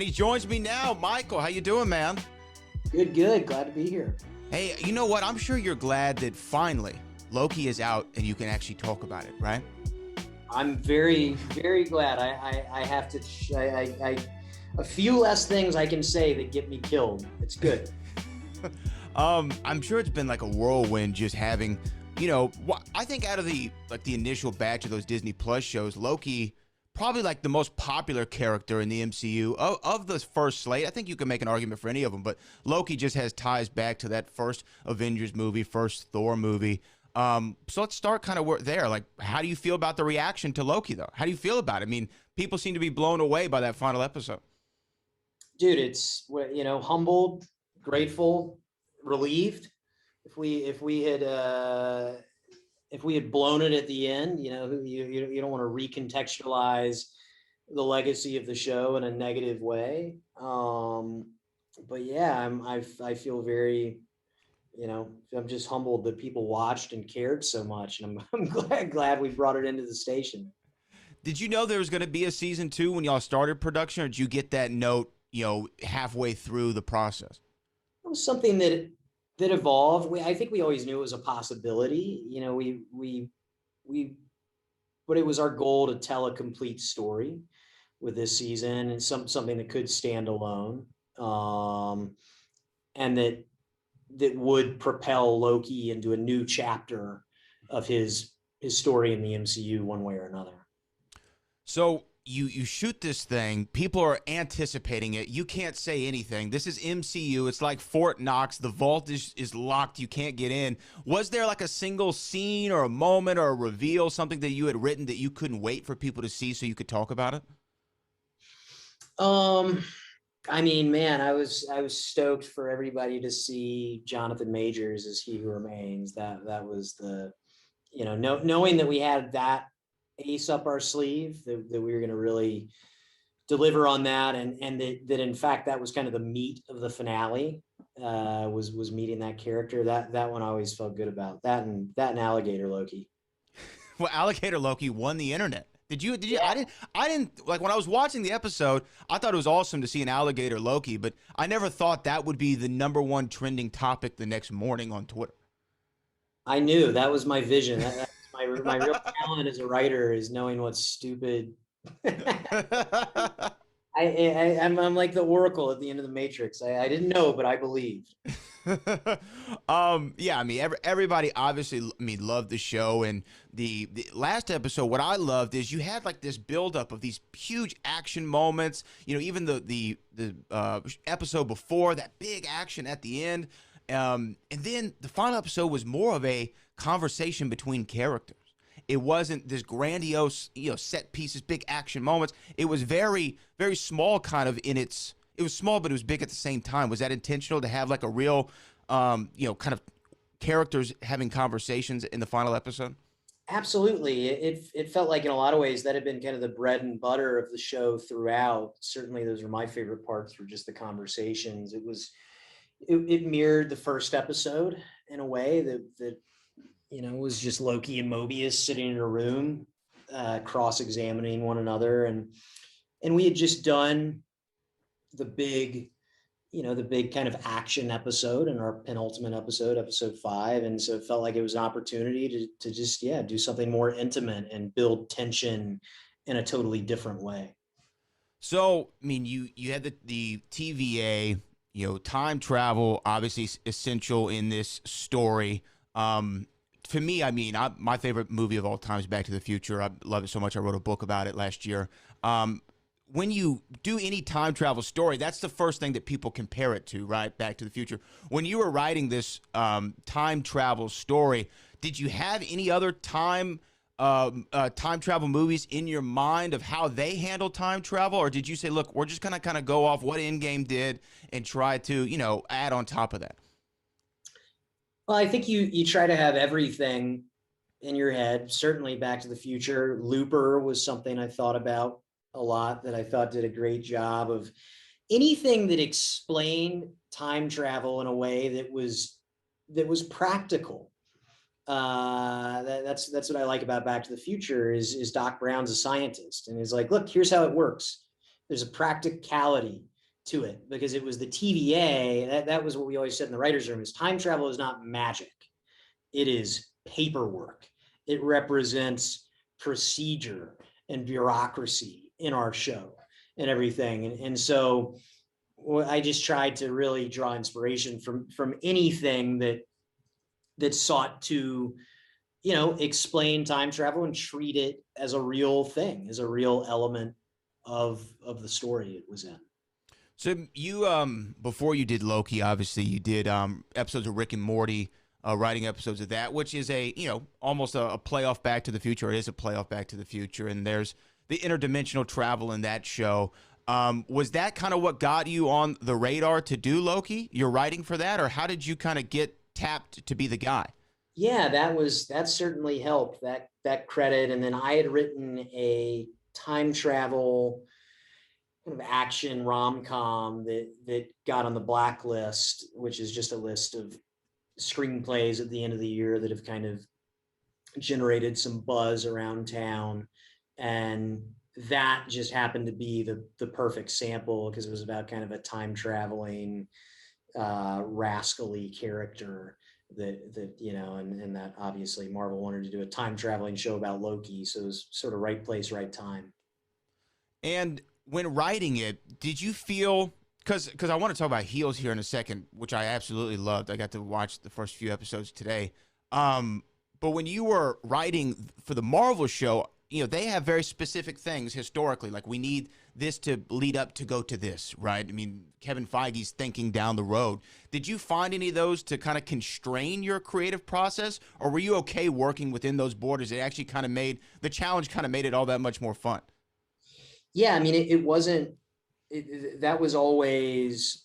And he joins me now. Michael, how you doing, man? Good, good. Glad to be here. Hey, you know what? I'm sure you're glad that finally Loki is out and you can actually talk about it, right? I'm very, very glad. I have to. A few less things I can say that get me killed. It's good. I'm sure it's been like a whirlwind just having, I think out of the initial batch of those Disney Plus shows, Loki probably like the most popular character in the MCU of the first slate. I think you can make an argument for any of them, but Loki just has ties back to that first Avengers movie, first Thor movie. So let's start kind of there. Like, how do you feel about the reaction to Loki, though? How do you feel about it? I mean, people seem to be blown away by that final episode. Dude, it's humbled, grateful, relieved. If we had blown it at the end, you don't want to recontextualize the legacy of the show in a negative way. But yeah, I feel very, I'm just humbled that people watched and cared so much, and I'm glad we brought it into the station. Did you know there was going to be a season 2 when y'all started production, or did you get that note, halfway through the process? It was something that evolved. I think we always knew it was a possibility. But it was our goal to tell a complete story with this season, and something that could stand alone, and that would propel Loki into a new chapter of his story in the MCU one way or another. So you shoot this thing, people are anticipating it. You can't say anything. This is MCU. It's like Fort Knox. The vault is locked. You can't get in. Was there like a single scene or a moment or a reveal, something that you had written that you couldn't wait for people to see so you could talk about it? I mean, man, I was stoked for everybody to see Jonathan Majors as He Who Remains. That was the, knowing that we had that ace up our sleeve, that we were going to really deliver on that, and that in fact that was kind of the meat of the finale, was meeting that character. That one I always felt good about. That and Alligator Loki. Well, Alligator Loki won the internet. Did you? Yeah. I didn't like when I was watching the episode. I thought it was awesome to see an alligator Loki, but I never thought that would be the #1 trending topic the next morning on Twitter. I knew that was my vision. That's my real talent as a writer, is knowing what's stupid. I'm like the Oracle at the end of the Matrix. I didn't know, but I believed. Yeah, I mean, everybody obviously, loved the show, and the last episode. What I loved is you had like this buildup of these huge action moments. Even the episode before that, big action at the end, and then the final episode was more of a conversation between characters. It wasn't this grandiose, set pieces, big action moments. It was very, very small, kind of in its. It was small, but it was big at the same time. Was that intentional to have like a real, kind of characters having conversations in the final episode? Absolutely. It felt like in a lot of ways that had been kind of the bread and butter of the show throughout. Certainly those were my favorite parts, were just the conversations. It mirrored the first episode in a way that was just Loki and Mobius sitting in a room, cross-examining one another. And we had just done the big kind of action episode in our penultimate episode 5. And so it felt like it was an opportunity to just, do something more intimate and build tension in a totally different way. So, I mean, you had the TVA, time travel, obviously essential in this story. For me, I mean, my favorite movie of all time is Back to the Future. I love it so much. I wrote a book about it last year. When you do any time travel story, that's the first thing that people compare it to, right? Back to the Future. When you were writing this time travel story, did you have any other time travel movies in your mind of how they handle time travel? Or did you say, look, we're just going to kind of go off what Endgame did and try to, add on top of that? Well, I think you try to have everything in your head. Certainly Back to the Future. Looper was something I thought about a lot, that I thought did a great job of anything that explained time travel in a way that was practical. That's what I like about Back to the Future is Doc Brown's a scientist, and he's like, look, here's how it works. There's a practicality to it, because it was the TVA. That was what we always said in the writers' room: is time travel is not magic. It is paperwork. It represents procedure and bureaucracy in our show and everything. And so I just tried to really draw inspiration from anything that sought to, explain time travel and treat it as a real thing, as a real element of the story it was in. So you before you did Loki, obviously you did episodes of Rick and Morty, writing episodes of that, which is a almost a playoff Back to the Future. It is a playoff Back to the Future, and there's the interdimensional travel in that show. Was that kind of what got you on the radar to do Loki? You're writing for that, or how did you kind of get tapped to be the guy? Yeah, that certainly helped, that credit. And then I had written a time travel kind of action rom-com that got on the blacklist, which is just a list of screenplays at the end of the year that have kind of generated some buzz around town. And that just happened to be the perfect sample, because it was about kind of a time traveling rascally character that and that obviously Marvel wanted to do a time traveling show about Loki, so it was sort of right place, right time. And when writing it, did you feel, because I want to talk about Heels here in a second, which I absolutely loved. I got to watch the first few episodes today. But when you were writing for the Marvel show, they have very specific things historically, like we need this to lead up to go to this, right? I mean, Kevin Feige's thinking down the road. Did you find any of those to kind of constrain your creative process, or were you okay working within those borders? It actually kind of made the challenge it all that much more fun. Yeah, I mean, it wasn't. That was always.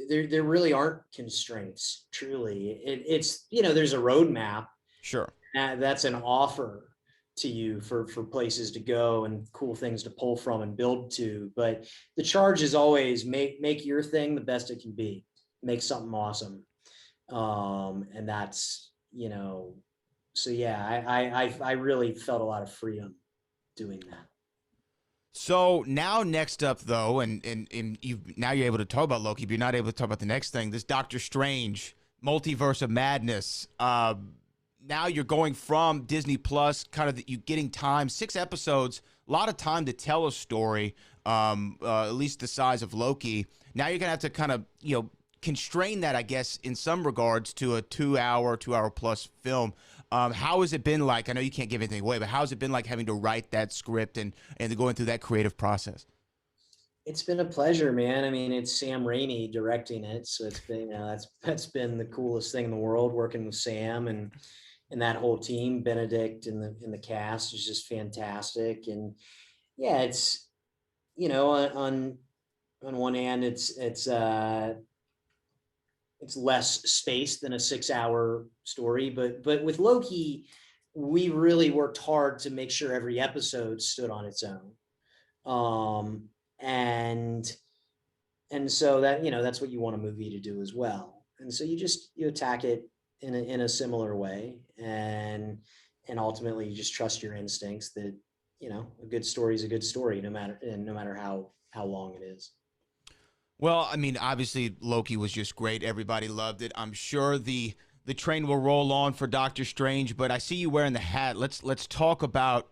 There really aren't constraints. Truly, it's there's a roadmap. Sure. That's an offer to you for places to go and cool things to pull from and build to. But the charge is always make your thing the best it can be. Make something awesome. And that's, so yeah, I really felt a lot of freedom doing that. So now next up though, and you're able to talk about Loki, but you're not able to talk about the next thing, this Doctor Strange, Multiverse of Madness. Now you're going from Disney Plus, kind of you getting time, 6 episodes, a lot of time to tell a story, at least the size of Loki. Now you're gonna have to kind of constrain that, I guess, in some regards to a 2 hour plus film. How has it been like? I know you can't give anything away, but how has it been like having to write that script and going through that creative process? It's been a pleasure, man. I mean, it's Sam Raimi directing it, so it's been that's been the coolest thing in the world, working with Sam and that whole team. Benedict and the cast is just fantastic. And yeah, it's on one hand, it's less space than a 6 hour story, but with Loki, we really worked hard to make sure every episode stood on its own. And so that, that's what you want a movie to do as well. And so you attack it in a similar way, and ultimately you just trust your instincts that, a good story is a good story, no matter how long it is. Well, I mean, obviously Loki was just great. Everybody loved it. I'm sure the train will roll on for Doctor Strange, but I see you wearing the hat. Let's talk about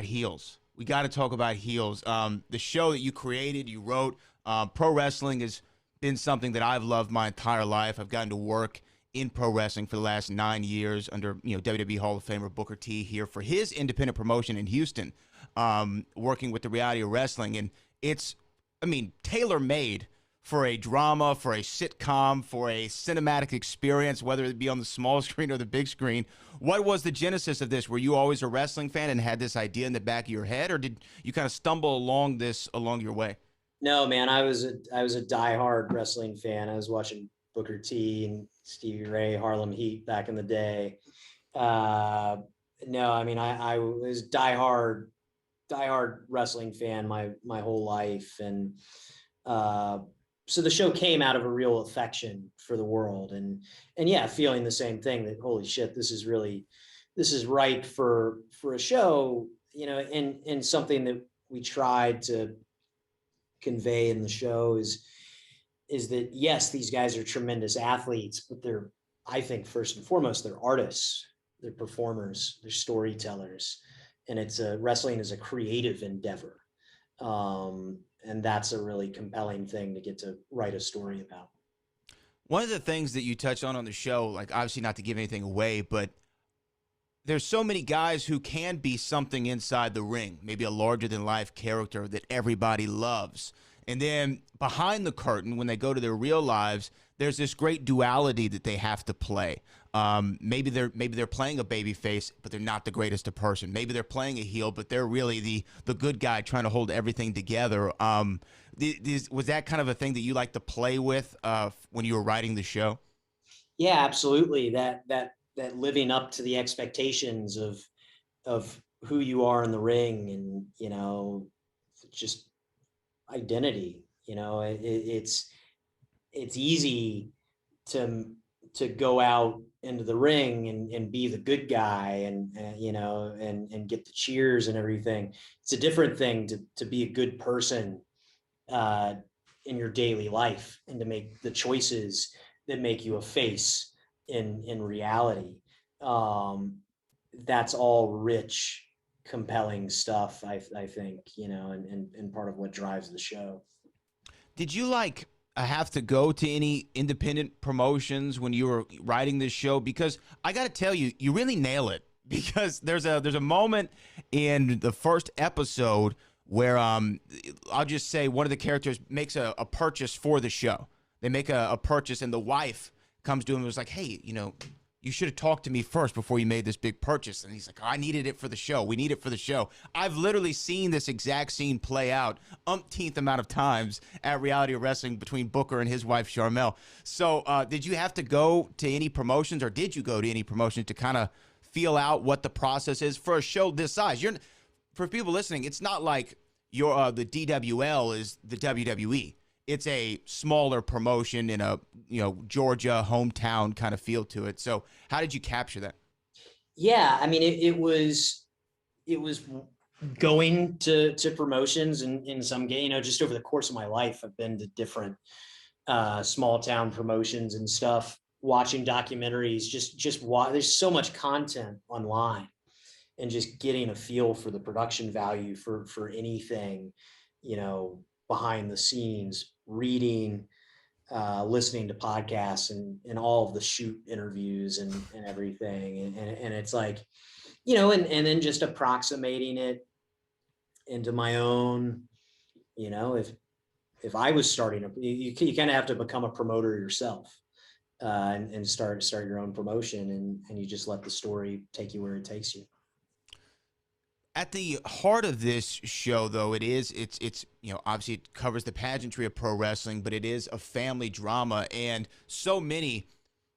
Heels. We got to talk about Heels. The show that you created, you wrote. Pro wrestling has been something that I've loved my entire life. I've gotten to work in pro wrestling for the last 9 years under WWE Hall of Famer Booker T here for his independent promotion in Houston, working with the Reality of Wrestling, and it's, I mean, tailor-made for a drama, for a sitcom, for a cinematic experience, whether it be on the small screen or the big screen. What was the genesis of this? Were you always a wrestling fan and had this idea in the back of your head, or did you kind of stumble along your way? No, man, I was a diehard wrestling fan. I was watching Booker T and Stevie Ray, Harlem Heat back in the day. No, I mean, I was diehard wrestling fan my whole life. And so the show came out of a real affection for the world, and yeah, feeling the same thing, that holy shit, this is right for a show, and something that we tried to convey in the show is that yes, these guys are tremendous athletes, but they're, I think, first and foremost, they're artists, they're performers, they're storytellers, and wrestling is a creative endeavor, and that's a really compelling thing to get to write a story about. One of the things that you touch on the show, like obviously not to give anything away, but there's so many guys who can be something inside the ring, maybe a larger than life character that everybody loves. And then behind the curtain, when they go to their real lives, there's this great duality that they have to play. Maybe they're playing a baby face, but they're not the greatest of person. Maybe they're playing a heel, but they're really the good guy trying to hold everything together. Was that kind of a thing that you like to play with when you were writing the show? Yeah, absolutely. That living up to the expectations of who you are in the ring, and just identity. It's easy to go out into the ring and be the good guy, and get the cheers and everything. It's a different thing to be a good person uh, in your daily life, and to make the choices that make you a face in reality. Um, that's all rich, compelling stuff. I think, and part of what drives the show. Did you have to go to any independent promotions when you were writing this show? Because I got to tell you, you really nail it. Because there's a moment in the first episode where I'll just say one of the characters makes a purchase for the show. They make a purchase, and the wife comes to him and was like, "Hey, you should have talked to me first before you made this big purchase." And he's like, "Oh, I needed it for the show. We need it for the show." I've literally seen this exact scene play out umpteenth amount of times at Reality of Wrestling between Booker and his wife, Charmel. So did you have to go to any promotions, or did you go to any promotions to kind of feel out what the process is for a show this size? For people listening, it's not like the DWL is the WWE. It's a smaller promotion in a Georgia hometown kind of feel to it. So how did you capture that? Yeah, I mean, it was going to promotions, and in some game, just over the course of my life, I've been to different small town promotions and stuff, watching documentaries, just why there's so much content online, and just getting a feel for the production value for anything, behind the scenes, reading, listening to podcasts, and all of the shoot interviews and everything. And it's like, and then just approximating it into my own, if I was starting you kind of have to become a promoter yourself, and start your own promotion, and you just let the story take you where it takes you. At the heart of this show, though, it's obviously it covers the pageantry of pro wrestling, but it is a family drama, and so many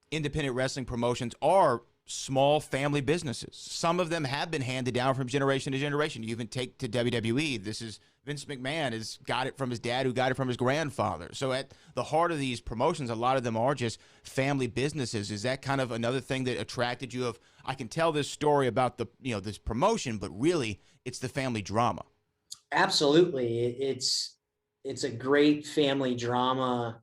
independent wrestling promotions are small family businesses. Some of them have been handed down from generation to generation. You even take to WWE. This is Vince McMahon has got it from his dad, who got it from his grandfather. So at the heart of these promotions, a lot of them are just family businesses. Is that kind of another thing that attracted you? Of I can tell this story about this promotion, but really it's the family drama. Absolutely, it's a great family drama.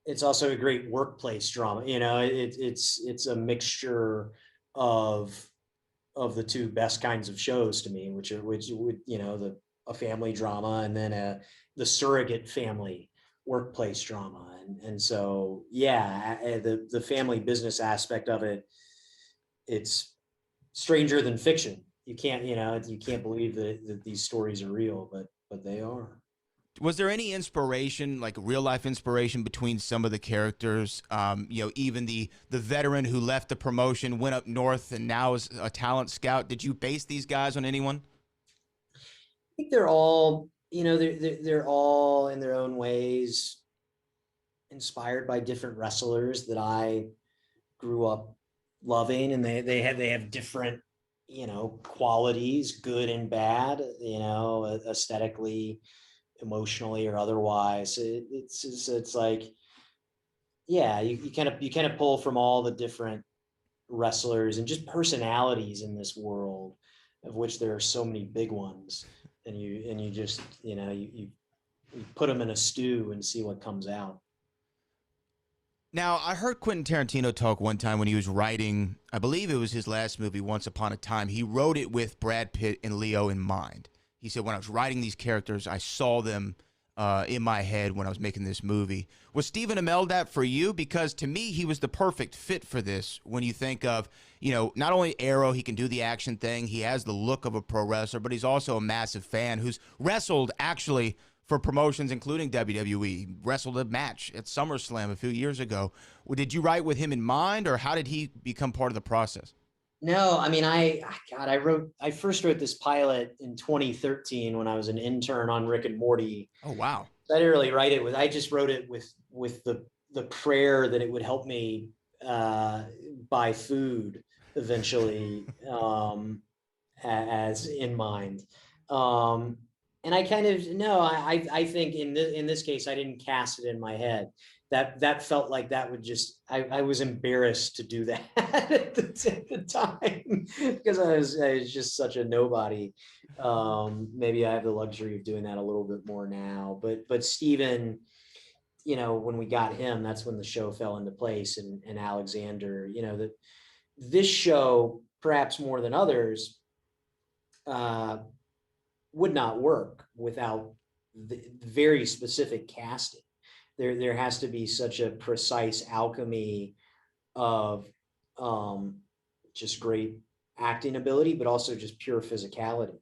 It's also a great workplace drama. It's a mixture of the two best kinds of shows to me, which would a family drama, and then the surrogate family workplace drama. And so yeah, the family business aspect of it, it's stranger than fiction. You can't believe that these stories are real, but they are. Was there any inspiration, like real life inspiration, between some of the characters? Even the veteran who left the promotion, went up north, and now is a talent scout. Did you base these guys on anyone? I think they're all, they're all in their own ways inspired by different wrestlers that I grew up loving, and they have different, qualities, good and bad, aesthetically, emotionally, or otherwise. It's like, yeah, you kind of pull from all the different wrestlers and just personalities in this world, of which there are so many big ones, and you just, you you put them in a stew and see what comes out. Now, I heard Quentin Tarantino talk one time when he was writing, I believe it was his last movie, Once Upon a Time. He wrote it with Brad Pitt and Leo in mind. He said, when I was writing these characters, I saw them in my head when I was making this movie. Was Stephen Amell that for you? Because to me, he was the perfect fit for this when you think of, not only Arrow, he can do the action thing, he has the look of a pro wrestler, but he's also a massive fan who's wrestled actually for promotions, including WWE. Wrestled a match at SummerSlam a few years ago. Well, did you write with him in mind, or how did he become part of the process? No, I mean, I first wrote this pilot in 2013 when I was an intern on Rick and Morty. Oh, wow. I didn't really write it I just wrote it with the prayer that it would help me buy food eventually, as in mind. Um, and I kind of no, I think in this case I didn't cast it in my head. That felt like that would just I was embarrassed to do that at the time because I was just such a nobody. Maybe I have the luxury of doing that a little bit more now. But Steven, when we got him, that's when the show fell into place. And Alexander, that this show, perhaps more than others, uh, would not work without the very specific casting. There has to be such a precise alchemy of just great acting ability, but also just pure physicality.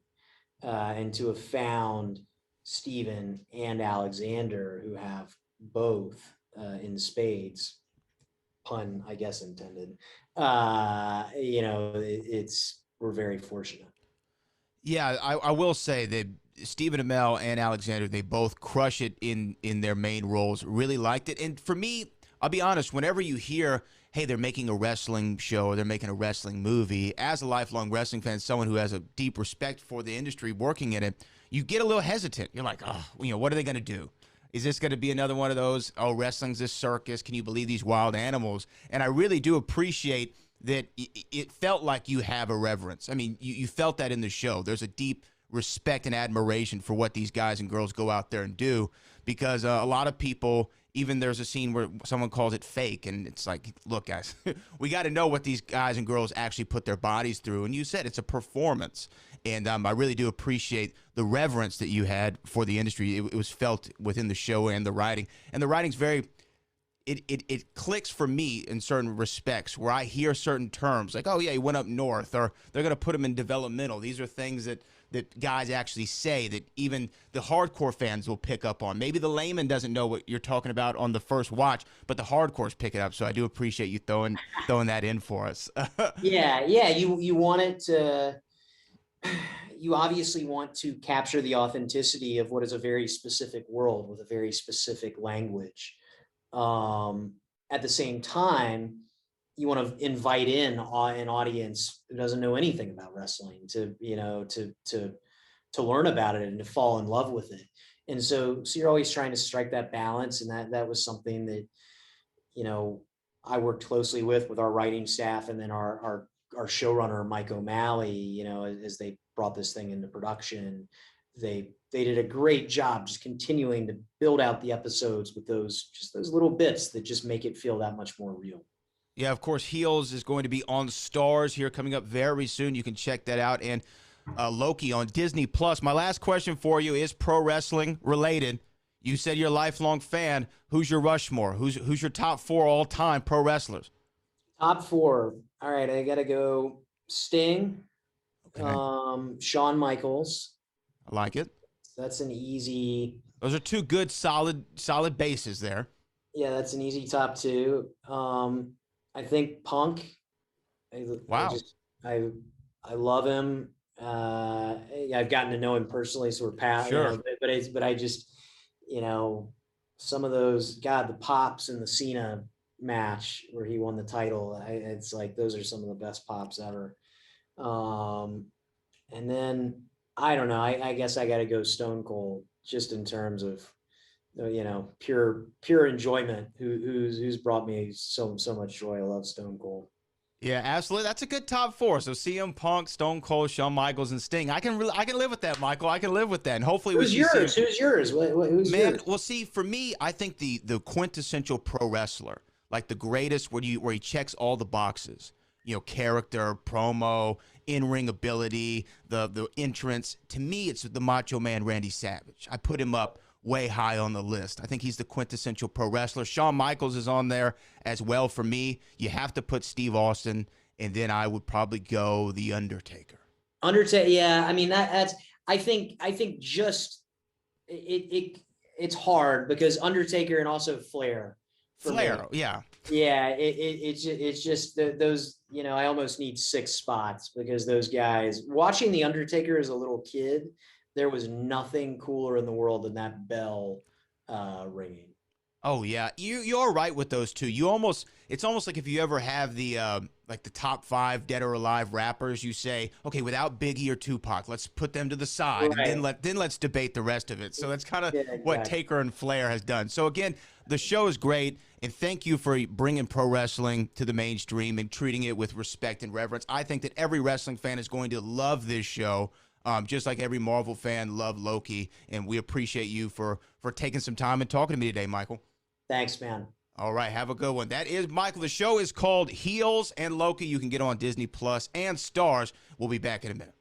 And to have found Stephen and Alexander, who have both in spades, pun I guess intended. We're very fortunate. Yeah, I will say that Stephen Amell and Alexander, they both crush it in their main roles. Really liked it. And for me, I'll be honest, whenever you hear, hey, they're making a wrestling show or they're making a wrestling movie, as a lifelong wrestling fan, someone who has a deep respect for the industry working in it, you get a little hesitant. You're like, oh, what are they going to do? Is this going to be another one of those, oh, wrestling's this circus? Can you believe these wild animals? And I really do appreciate that it felt like you have a reverence. I mean, you felt that in the show. There's a deep respect and admiration for what these guys and girls go out there and do, because a lot of people, even there's a scene where someone calls it fake, and it's like, look, guys, we got to know what these guys and girls actually put their bodies through. And you said it's a performance. And I really do appreciate the reverence that you had for the industry. It was felt within the show and the writing. And the writing's very, it clicks for me in certain respects where I hear certain terms like, oh, yeah, he went up north, or they're going to put him in developmental. These are things that guys actually say that even the hardcore fans will pick up on. Maybe the layman doesn't know what you're talking about on the first watch, but the hardcores pick it up. So I do appreciate you throwing that in for us. Yeah. You want it to, you obviously want to capture the authenticity of what is a very specific world with a very specific language. At the same time, you want to invite in an audience who doesn't know anything about wrestling to learn about it and to fall in love with it. And so you're always trying to strike that balance. And that was something that, I worked closely with our writing staff, and then our showrunner, Mike O'Malley, as they brought this thing into production. They did a great job just continuing to build out the episodes with those little bits that just make it feel that much more real. Yeah, of course, Heels is going to be on Stars here coming up very soon. You can check that out. And Loki on Disney Plus. My last question for you is pro wrestling related. You said you're a lifelong fan. Who's your Rushmore? Who's your top 4 all-time pro wrestlers? Top 4. All right, I gotta go Sting, Okay. Shawn Michaels. I like it. That's an easy. Those are 2 good, solid bases there. Yeah, that's an easy top 2. I think Punk. I Wow. just I love him. I've gotten to know him personally, so we're past. Sure. But I just, some of those, God, the pops in the Cena match where he won the title. It's like those are some of the best pops ever. And then I don't know. I guess I got to go Stone Cold, just in terms of pure enjoyment. Who's brought me so much joy. I love Stone Cold. Yeah, absolutely. That's a good top four. So CM Punk, Stone Cold, Shawn Michaels, and Sting. I can live with that, Michael. I can live with that. And hopefully we Who's see CM. yours? Who's yours? Who's Man, yours? well, see, for me, I think the quintessential pro wrestler, like the greatest, where he checks all the boxes, character, promo, in ring ability, the entrance. To me, it's the Macho Man Randy Savage. I put him up way high on the list. I think he's the quintessential pro wrestler. Shawn Michaels is on there as well for me. You have to put Steve Austin, and then I would probably go The Undertaker. Undertaker. Yeah, I mean that's. I think just it's hard because Undertaker and also Flair for me. Flair, yeah. Yeah, it's just those, I almost need six spots because those guys, watching The Undertaker as a little kid, there was nothing cooler in the world than that bell ringing. Oh yeah, you're right with those two. It's almost like if you ever have the like the top five dead or alive rappers, you say, okay, without Biggie or Tupac, let's put them to the side, and Right. then let's debate the rest of it. So that's kind of Yeah, what exactly. Taker and Flair has done. So again, the show is great, and thank you for bringing pro wrestling to the mainstream and treating it with respect and reverence. I think that every wrestling fan is going to love this show. Just like every Marvel fan loved Loki, and we appreciate you for taking some time and talking to me today, Michael. Thanks, man. All right, have a good one. That is Michael. The show is called Heels and Loki. You can get on Disney Plus and Stars. We'll be back in a minute.